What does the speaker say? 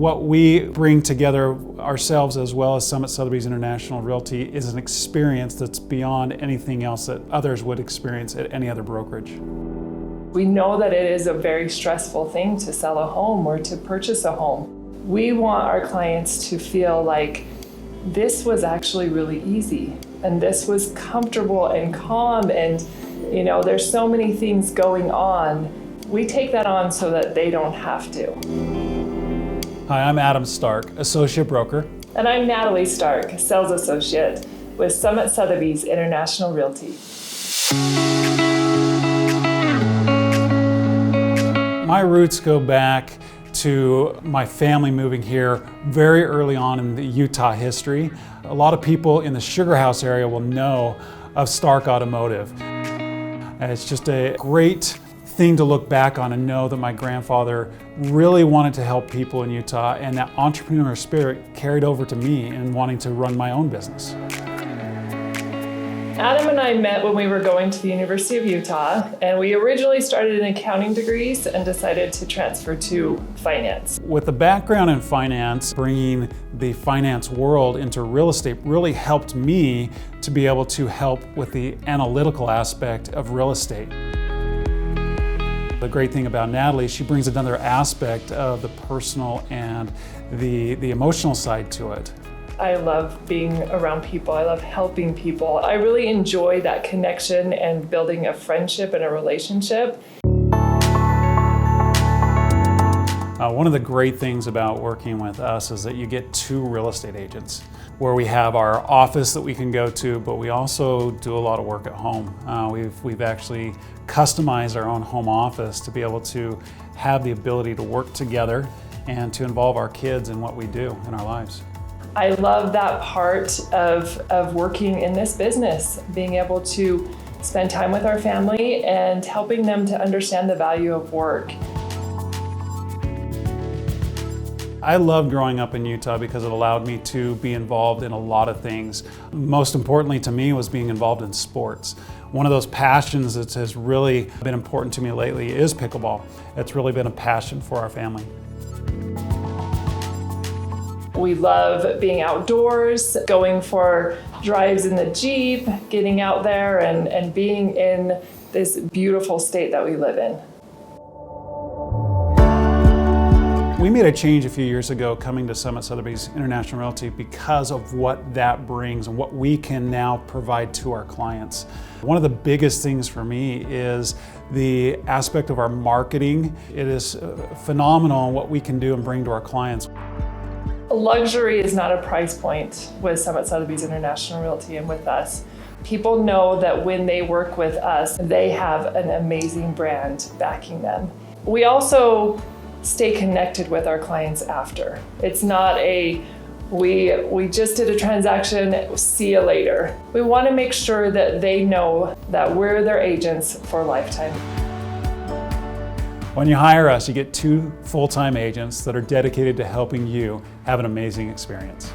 What we bring together ourselves as well as Summit Sotheby's International Realty is an experience that's beyond anything else that others would experience at any other brokerage. We know that it is a very stressful thing to sell a home or to purchase a home. We want our clients to feel like this was actually really easy and this was comfortable and calm, and there's so many things going on. We take that on so that they don't have to. Hi, I'm Adam Stark, Associate Broker. And I'm Natalie Stark, Sales Associate with Summit Sotheby's International Realty. My roots go back to my family moving here very early on in the Utah history. A lot of people in the Sugar House area will know of Stark Automotive. And it's just a great thing to look back on and know that my grandfather really wanted to help people in Utah, and that entrepreneurial spirit carried over to me in wanting to run my own business. Adam and I met when we were going to the University of Utah, and we originally started in accounting degrees and decided to transfer to finance. With the background in finance, bringing the finance world into real estate really helped me to be able to help with the analytical aspect of real estate. The great thing about Natalie, she brings another aspect of the personal and the emotional side to it. I love being around people. I love helping people. I really enjoy that connection and building a friendship and a relationship. One of the great things about working with us is that you get two real estate agents, where we have our office that we can go to, but we also do a lot of work at home. We've actually customized our own home office to be able to have the ability to work together and to involve our kids in what we do in our lives. I love that part of working in this business, being able to spend time with our family and helping them to understand the value of work. I loved growing up in Utah because it allowed me to be involved in a lot of things. Most importantly to me was being involved in sports. One of those passions that has really been important to me lately is pickleball. It's really been a passion for our family. We love being outdoors, going for drives in the Jeep, getting out there and being in this beautiful state that we live in. We made a change a few years ago coming to Summit Sotheby's International Realty because of what that brings and what we can now provide to our clients. One of the biggest things for me is the aspect of our marketing. It is phenomenal what we can do and bring to our clients. Luxury is not a price point with Summit Sotheby's International Realty and with us. People know that when they work with us, they have an amazing brand backing them. We also stay connected with our clients after. It's not we just did a transaction, see you later. We want to make sure that they know that we're their agents for a lifetime. When you hire us, you get two full-time agents that are dedicated to helping you have an amazing experience.